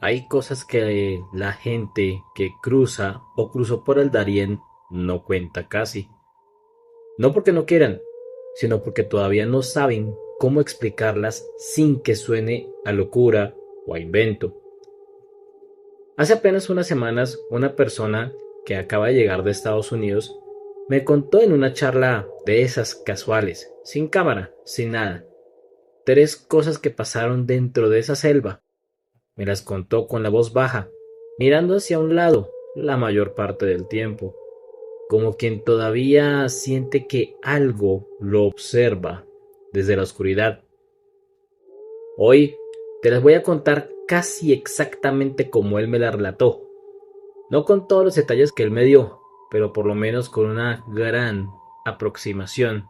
Hay cosas que la gente que cruza o cruzó por el Darién no cuenta casi. No porque no quieran, sino porque todavía no saben cómo explicarlas sin que suene a locura o a invento. Hace apenas unas semanas, una persona que acaba de llegar de Estados Unidos me contó en una charla de esas casuales, sin cámara, sin nada, tres cosas que pasaron dentro de esa selva. Me las contó con la voz baja, mirando hacia un lado la mayor parte del tiempo, como quien todavía siente que algo lo observa desde la oscuridad. Hoy te las voy a contar casi exactamente como él me la relató, no con todos los detalles que él me dio, pero por lo menos con una gran aproximación.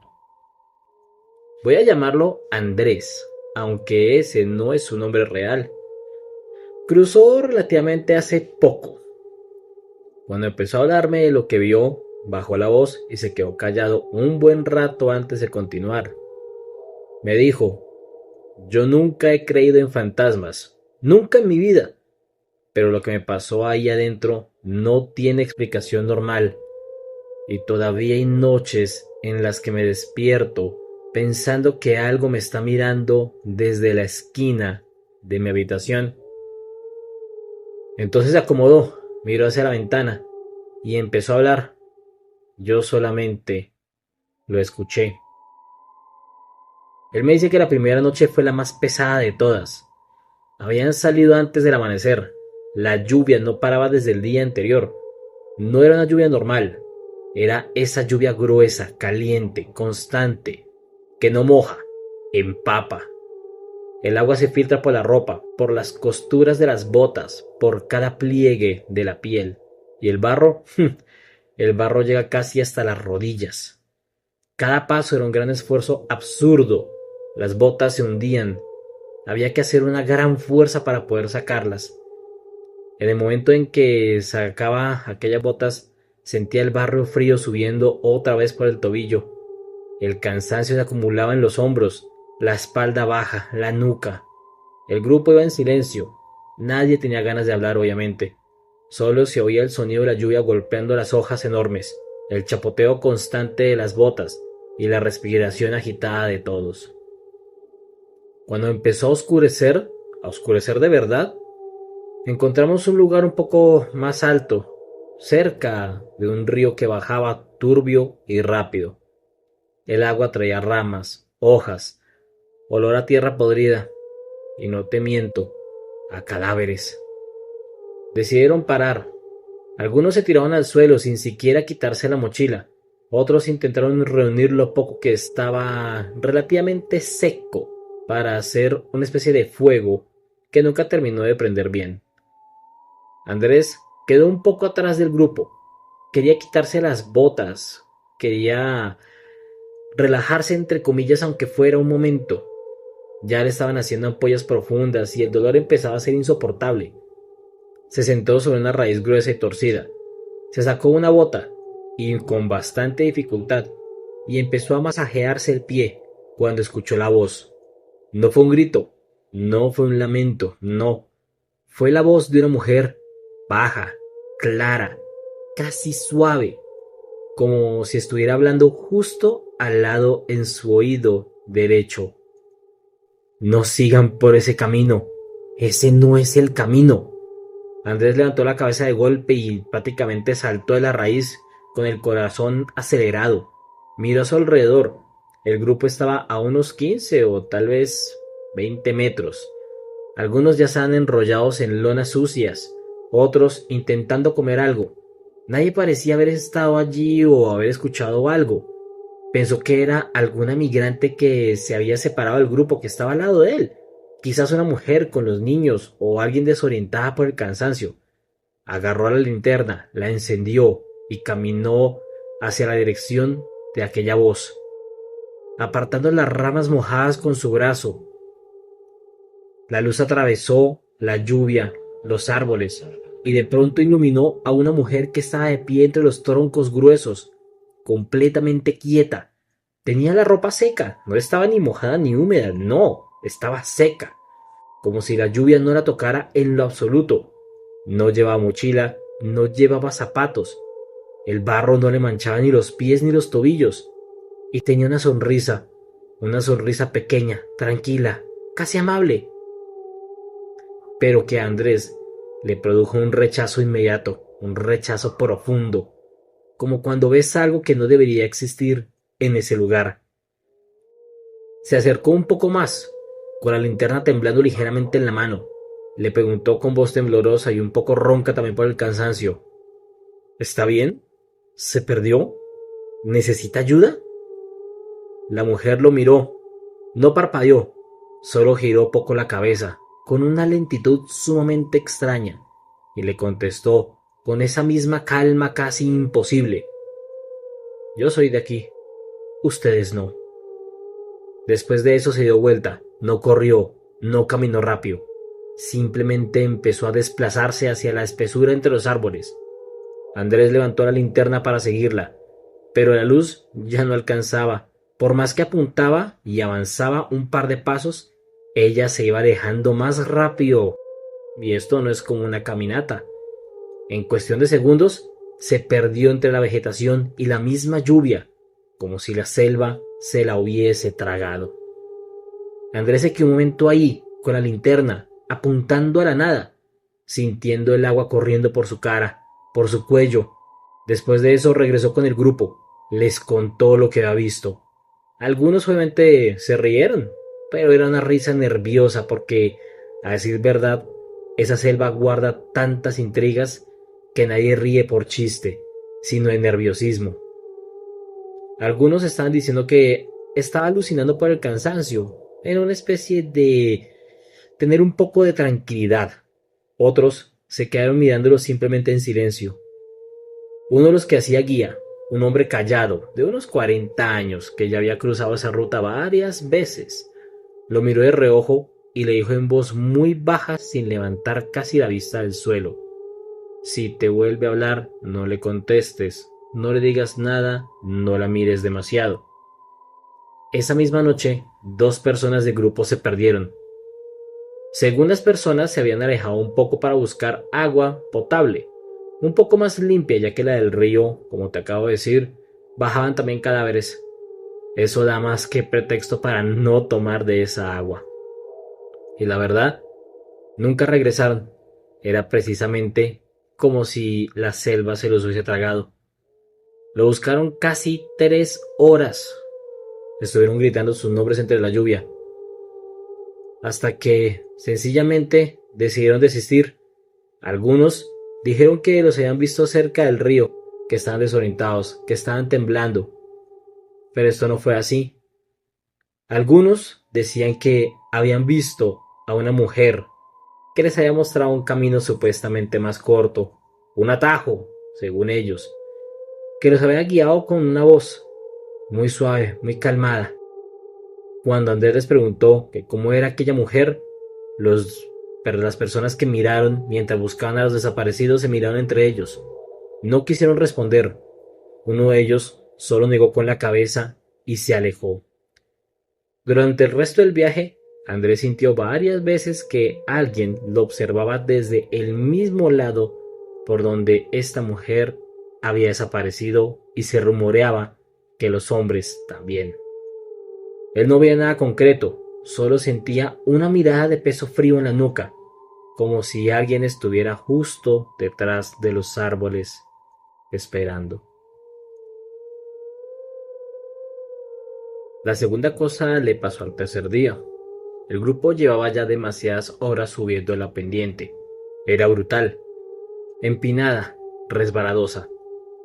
Voy a llamarlo Andrés, aunque ese no es su nombre real. Cruzó relativamente hace poco. Cuando empezó a hablarme de lo que vio, bajó la voz y se quedó callado un buen rato antes de continuar. Me dijo: yo nunca he creído en fantasmas, nunca en mi vida, pero lo que me pasó ahí adentro no tiene explicación normal, y todavía hay noches en las que me despierto pensando que algo me está mirando desde la esquina de mi habitación. Entonces se acomodó, miró hacia la ventana y empezó a hablar. Yo solamente lo escuché. Él me dice que la primera noche fue la más pesada de todas. Habían salido antes del amanecer. La lluvia no paraba desde el día anterior. No era una lluvia normal. Era esa lluvia gruesa, caliente, constante, que no moja, empapa. El agua se filtra por la ropa, por las costuras de las botas, por cada pliegue de la piel. Y el barro, el barro llega casi hasta las rodillas. Cada paso era un gran esfuerzo absurdo. Las botas se hundían. Había que hacer una gran fuerza para poder sacarlas. En el momento en que sacaba aquellas botas, sentía el barro frío subiendo otra vez por el tobillo. El cansancio se acumulaba en los hombros, la espalda baja, la nuca. El grupo iba en silencio. Nadie tenía ganas de hablar, obviamente. Solo se oía el sonido de la lluvia golpeando las hojas enormes, el chapoteo constante de las botas y la respiración agitada de todos. Cuando empezó a oscurecer de verdad, encontramos un lugar un poco más alto, cerca de un río que bajaba turbio y rápido. El agua traía ramas, hojas, olor a tierra podrida, y no te miento, a cadáveres. Decidieron parar. Algunos se tiraron al suelo sin siquiera quitarse la mochila. Otros intentaron reunir lo poco que estaba relativamente seco para hacer una especie de fuego que nunca terminó de prender bien. Andrés quedó un poco atrás del grupo. Quería quitarse las botas. Quería relajarse entre comillas aunque fuera un momento. Ya le estaban haciendo ampollas profundas y el dolor empezaba a ser insoportable. Se sentó sobre una raíz gruesa y torcida. Se sacó una bota, y con bastante dificultad, y empezó a masajearse el pie cuando escuchó la voz. No fue un grito, no fue un lamento, no. Fue la voz de una mujer, baja, clara, casi suave, como si estuviera hablando justo al lado en su oído derecho. No sigan por ese camino. Ese no es el camino. Andrés levantó la cabeza de golpe y prácticamente saltó de la raíz con el corazón acelerado. Miró a su alrededor. El grupo estaba a unos 15 o tal vez 20 metros. Algunos ya estaban enrollados en lonas sucias, otros intentando comer algo. Nadie parecía haber estado allí o haber escuchado algo. Pensó que era alguna migrante que se había separado del grupo que estaba al lado de él. Quizás una mujer con los niños o alguien desorientada por el cansancio. Agarró la linterna, la encendió y caminó hacia la dirección de aquella voz, apartando las ramas mojadas con su brazo. La luz atravesó la lluvia, los árboles, y de pronto iluminó a una mujer que estaba de pie entre los troncos gruesos, completamente quieta. Tenía la ropa seca, no estaba ni mojada ni húmeda, no, estaba seca. como si la lluvia no la tocara en lo absoluto. No llevaba mochila, no llevaba zapatos. El barro no le manchaba ni los pies ni los tobillos. Y tenía una sonrisa pequeña, tranquila, casi amable, pero que a Andrés le produjo un rechazo inmediato, un rechazo profundo, como cuando ves algo que no debería existir en ese lugar. Se acercó un poco más, con la linterna temblando ligeramente en la mano. Le preguntó con voz temblorosa y un poco ronca también por el cansancio: ¿Está bien? ¿Se perdió? ¿Necesita ayuda? La mujer lo miró, no parpadeó, solo giró poco la cabeza, con una lentitud sumamente extraña, y le contestó con esa misma calma casi imposible: Yo soy de aquí, ustedes no. Después de eso se dio vuelta, no corrió, no caminó rápido, simplemente empezó a desplazarse hacia la espesura entre los árboles. Andrés levantó la linterna para seguirla, pero la luz ya no alcanzaba. Por más que apuntaba y avanzaba un par de pasos, ella se iba alejando más rápido. Y esto no es como una caminata. En cuestión de segundos, se perdió entre la vegetación y la misma lluvia, como si la selva se la hubiese tragado. Andrés se quedó un momento ahí, con la linterna, apuntando a la nada, sintiendo el agua corriendo por su cara, por su cuello. Después de eso regresó con el grupo, les contó lo que había visto. Algunos obviamente se rieron, pero era una risa nerviosa porque, a decir verdad, esa selva guarda tantas intrigas que nadie ríe por chiste, sino de nerviosismo. Algunos estaban diciendo que estaba alucinando por el cansancio, era una especie de tener un poco de tranquilidad. Otros se quedaron mirándolo simplemente en silencio. Uno de los que hacía guía, un hombre callado, de unos 40 años, que ya había cruzado esa ruta varias veces, lo miró de reojo y le dijo en voz muy baja, sin levantar casi la vista del suelo: Si te vuelve a hablar, no le contestes, no le digas nada, no la mires demasiado. Esa misma noche, 2 personas del grupo se perdieron. Según las personas, se habían alejado un poco para buscar agua potable, un poco más limpia, ya que la del río, como te acabo de decir, bajaban también cadáveres. Eso da más que pretexto para no tomar de esa agua. Y la verdad, nunca regresaron. Era precisamente como si la selva se los hubiese tragado. Lo buscaron casi 3 horas. Estuvieron gritando sus nombres entre la lluvia, hasta que sencillamente decidieron desistir. Algunos dijeron que los habían visto cerca del río, que estaban desorientados, que estaban temblando, pero esto no fue así. Algunos decían que habían visto a una mujer que les había mostrado un camino supuestamente más corto, un atajo, según ellos, que los había guiado con una voz muy suave, muy calmada. Cuando Andrés les preguntó que cómo era aquella mujer, las personas que miraron mientras buscaban a los desaparecidos se miraron entre ellos. No quisieron responder. Uno de ellos solo negó con la cabeza y se alejó. Durante el resto del viaje, Andrés sintió varias veces que alguien lo observaba desde el mismo lado por donde esta mujer había desaparecido, y se rumoreaba que los hombres también. Él no veía nada concreto, solo sentía una mirada de peso frío en la nuca, como si alguien estuviera justo detrás de los árboles, esperando. La segunda cosa le pasó al tercer día. El grupo llevaba ya demasiadas horas subiendo la pendiente. Era brutal, empinada, resbaladosa.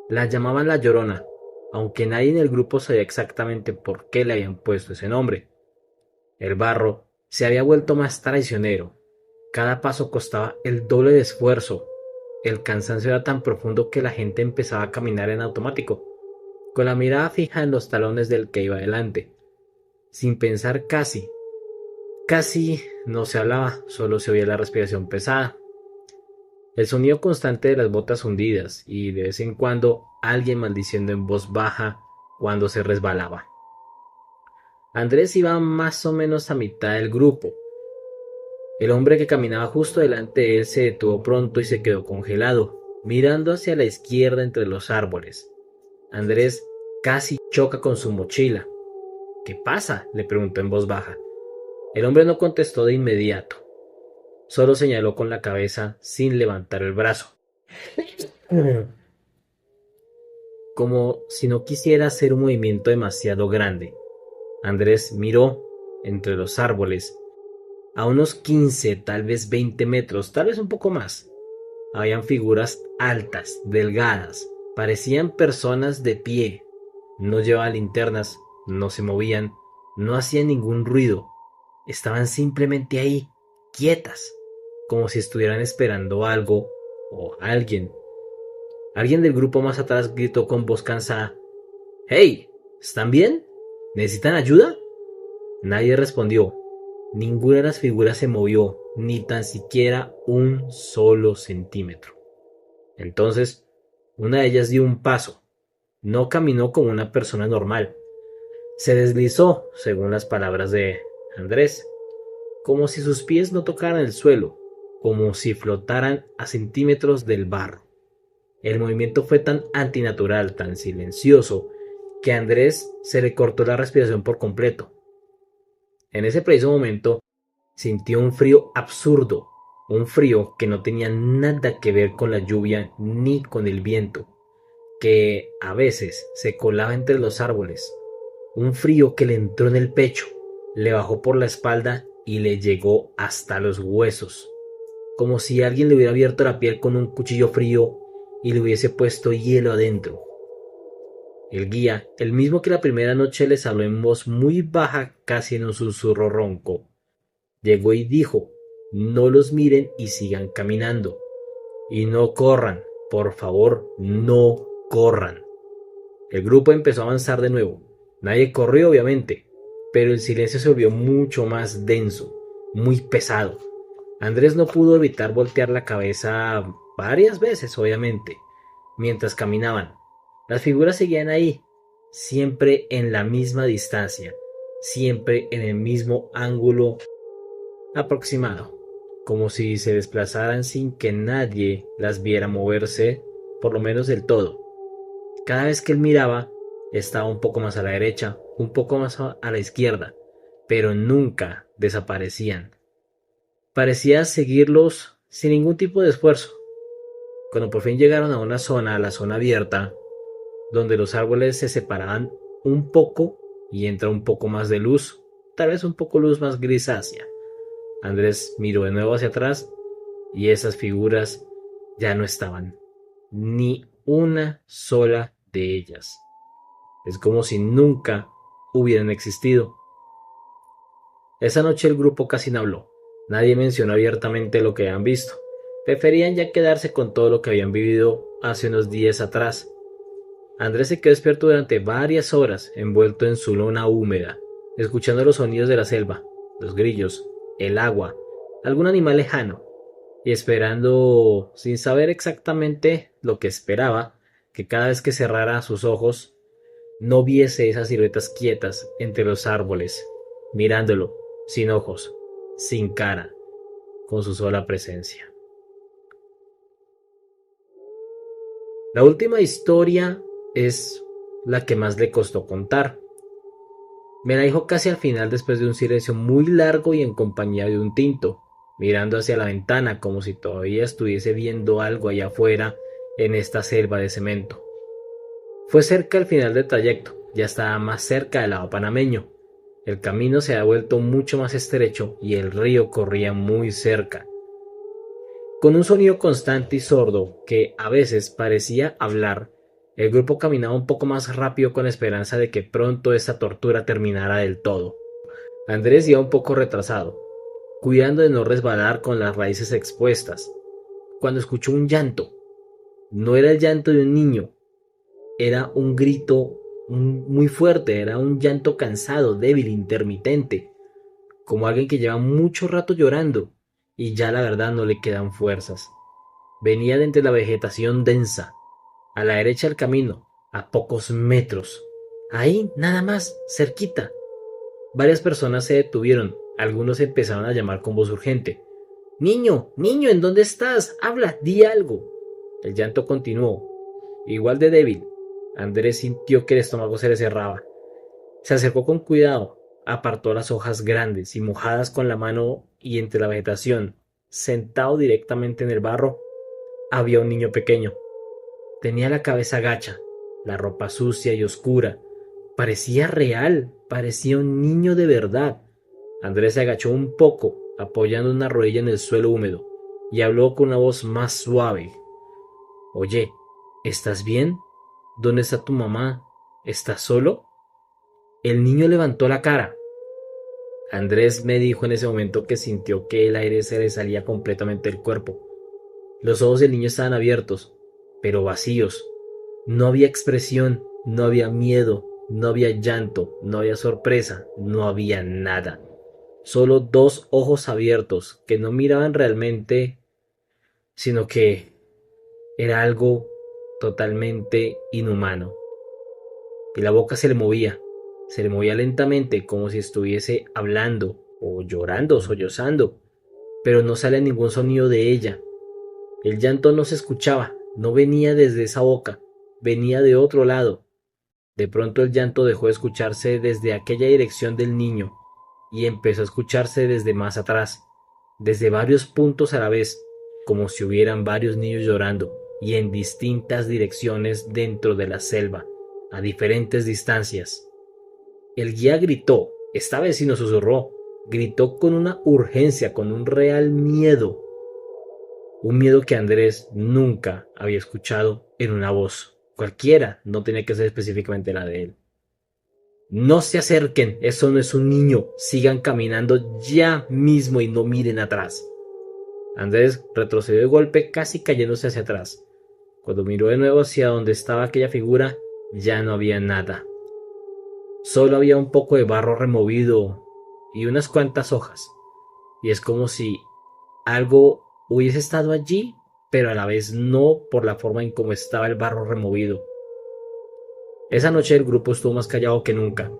La llamaban La Llorona, aunque nadie en el grupo sabía exactamente por qué le habían puesto ese nombre. El barro se había vuelto más traicionero. Cada paso costaba el doble de esfuerzo. El cansancio era tan profundo que la gente empezaba a caminar en automático, con la mirada fija en los talones del que iba delante, sin pensar casi. Casi no se hablaba, solo se oía la respiración pesada, el sonido constante de las botas hundidas y de vez en cuando alguien maldiciendo en voz baja cuando se resbalaba. Andrés iba más o menos a mitad del grupo. El hombre que caminaba justo delante de él se detuvo pronto y se quedó congelado, mirando hacia la izquierda entre los árboles. Andrés casi choca con su mochila. ¿Qué pasa?, le preguntó en voz baja. El hombre no contestó de inmediato. Solo señaló con la cabeza sin levantar el brazo, como si no quisiera hacer un movimiento demasiado grande. Andrés miró entre los árboles. A unos 15, tal vez 20 metros, tal vez un poco más, habían figuras altas, delgadas, parecían personas de pie. No llevaban linternas, no se movían, no hacían ningún ruido. Estaban simplemente ahí, quietas, como si estuvieran esperando algo o alguien. Alguien del grupo más atrás gritó con voz cansada: «¡Hey! ¿Están bien? ¿Necesitan ayuda?». Nadie respondió. Ninguna de las figuras se movió, ni tan siquiera un solo centímetro. Entonces, una de ellas dio un paso. No caminó como una persona normal. Se deslizó, según las palabras de Andrés, como si sus pies no tocaran el suelo, como si flotaran a centímetros del barro. El movimiento fue tan antinatural, tan silencioso, que a Andrés se le cortó la respiración por completo. En ese preciso momento sintió un frío absurdo, un frío que no tenía nada que ver con la lluvia ni con el viento, que a veces se colaba entre los árboles, un frío que le entró en el pecho, le bajó por la espalda y le llegó hasta los huesos, como si alguien le hubiera abierto la piel con un cuchillo frío y le hubiese puesto hielo adentro. El guía, el mismo que la primera noche les habló en voz muy baja, casi en un susurro ronco, llegó y dijo: «No los miren y sigan caminando. Y no corran, por favor, no corran». El grupo empezó a avanzar de nuevo. Nadie corrió, obviamente, pero el silencio se volvió mucho más denso, muy pesado. Andrés no pudo evitar voltear la cabeza varias veces, obviamente, mientras caminaban. Las figuras seguían ahí, siempre en la misma distancia, siempre en el mismo ángulo aproximado, como si se desplazaran sin que nadie las viera moverse, por lo menos del todo. Cada vez que él miraba, estaba un poco más a la derecha, un poco más a la izquierda, pero nunca desaparecían. Parecía seguirlos sin ningún tipo de esfuerzo. Cuando por fin llegaron a una zona, a la zona abierta, donde los árboles se separaban un poco y entra un poco más de luz, tal vez un poco luz más grisácea, Andrés miró de nuevo hacia atrás y esas figuras ya no estaban, ni una sola de ellas. Es como si nunca hubieran existido. Esa noche el grupo casi no habló. Nadie mencionó abiertamente lo que habían visto. Preferían ya quedarse con todo lo que habían vivido hace unos días atrás. Andrés se quedó despierto durante varias horas, envuelto en su lona húmeda, escuchando los sonidos de la selva, los grillos, el agua, algún animal lejano, y esperando, sin saber exactamente lo que esperaba, que cada vez que cerrara sus ojos no viese esas siluetas quietas entre los árboles, mirándolo, sin ojos, sin cara, con su sola presencia. La última historia es la que más le costó contar. Me la dijo casi al final, después de un silencio muy largo y en compañía de un tinto, mirando hacia la ventana como si todavía estuviese viendo algo allá afuera en esta selva de cemento. Fue cerca al final del trayecto, ya estaba más cerca del lado panameño. El camino se había vuelto mucho más estrecho y el río corría muy cerca, con un sonido constante y sordo que a veces parecía hablar. El grupo caminaba un poco más rápido con esperanza de que pronto esta tortura terminara del todo. Andrés iba un poco retrasado, cuidando de no resbalar con las raíces expuestas, cuando escuchó un llanto. No era el llanto de un niño, era un grito muy fuerte, era un llanto cansado, débil, intermitente, como alguien que lleva mucho rato llorando y ya la verdad no le quedan fuerzas. Venía de entre la vegetación densa, a la derecha del camino, a pocos metros. Ahí, nada más, cerquita. Varias personas se detuvieron, algunos empezaron a llamar con voz urgente. Niño, niño, ¿en dónde estás? Habla, di algo. El llanto continuó, igual de débil. Andrés sintió que el estómago se le cerraba. Se acercó con cuidado, apartó las hojas grandes y mojadas con la mano y entre la vegetación, sentado directamente en el barro, había un niño pequeño. Tenía la cabeza gacha, la ropa sucia y oscura. Parecía real, parecía un niño de verdad. Andrés se agachó un poco, apoyando una rodilla en el suelo húmedo, y habló con una voz más suave. Oye, ¿estás bien? ¿Dónde está tu mamá? ¿Estás solo? El niño levantó la cara. Andrés me dijo en ese momento que sintió que el aire se le salía completamente del cuerpo. Los ojos del niño estaban abiertos, pero vacíos. No había expresión, no había miedo, no había llanto, no había sorpresa, no había nada. Solo dos ojos abiertos que no miraban realmente, sino que era algo totalmente inhumano. Y la boca se le movía lentamente como si estuviese hablando o llorando, sollozando, pero no salía ningún sonido de ella. El llanto no se escuchaba, no venía desde esa boca, venía de otro lado. De pronto el llanto dejó de escucharse desde aquella dirección del niño y empezó a escucharse desde más atrás, desde varios puntos a la vez, como si hubieran varios niños llorando y en distintas direcciones dentro de la selva, a diferentes distancias. El guía gritó, esta vez sí no susurró, gritó con una urgencia, con un real miedo, un miedo que Andrés nunca había escuchado en una voz. Cualquiera, no tenía que ser específicamente la de él. No se acerquen, eso no es un niño, sigan caminando ya mismo y no miren atrás. Andrés retrocedió de golpe, casi cayéndose hacia atrás. Cuando miró de nuevo hacia donde estaba aquella figura, ya no había nada. Solo había un poco de barro removido y unas cuantas hojas. Y es como si algo hubiese estado allí, pero a la vez no por la forma en cómo estaba el barro removido. Esa noche el grupo estuvo más callado que nunca.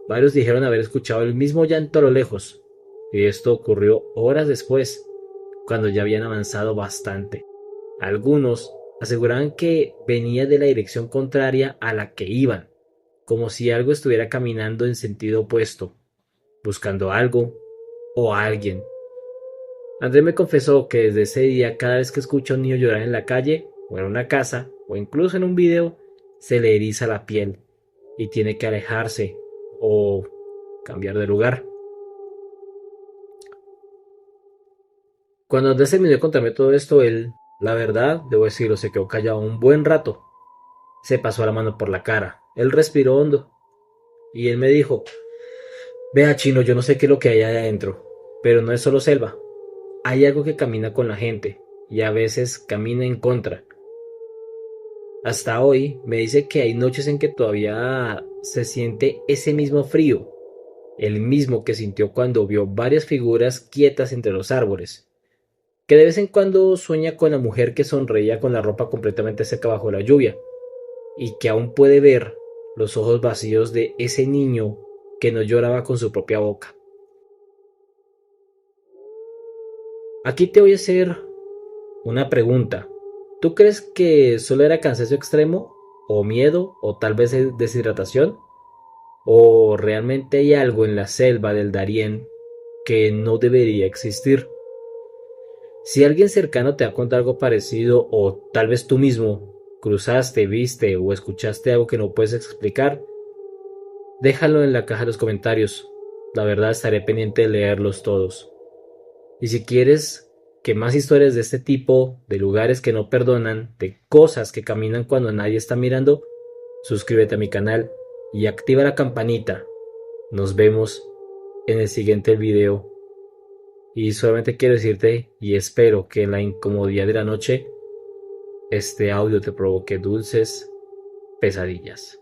Varios dijeron haber escuchado el mismo llanto a lo lejos, y esto ocurrió horas después, cuando ya habían avanzado bastante. Algunos aseguraban que venía de la dirección contraria a la que iban, como si algo estuviera caminando en sentido opuesto, buscando algo o a alguien. Andrés me confesó que desde ese día cada vez que escucha a un niño llorar en la calle, o en una casa, o incluso en un video, se le eriza la piel y tiene que alejarse o cambiar de lugar. Cuando Andrés terminó de contarme todo esto, él, la verdad, debo decirlo, se quedó callado un buen rato. Se pasó la mano por la cara. Él respiró hondo y él me dijo, vea Chino, yo no sé qué es lo que hay ahí adentro, pero no es solo selva. Hay algo que camina con la gente y a veces camina en contra. Hasta hoy me dice que hay noches en que todavía se siente ese mismo frío, el mismo que sintió cuando vio varias figuras quietas entre los árboles, que de vez en cuando sueña con la mujer que sonreía con la ropa completamente seca bajo la lluvia, y que aún puede ver los ojos vacíos de ese niño que no lloraba con su propia boca. Aquí te voy a hacer una pregunta. ¿Tú crees que solo era cansancio extremo, o miedo, o tal vez deshidratación? ¿O realmente hay algo en la selva del Darién que no debería existir? Si alguien cercano te ha contado algo parecido, o tal vez tú mismo cruzaste, viste o escuchaste algo que no puedes explicar, déjalo en la caja de los comentarios. La verdad estaré pendiente de leerlos todos. Y si quieres que más historias de este tipo, de lugares que no perdonan, de cosas que caminan cuando nadie está mirando, suscríbete a mi canal y activa la campanita. Nos vemos en el siguiente video. Y solamente quiero decirte y espero que en la incomodidad de la noche este audio te provoque dulces pesadillas.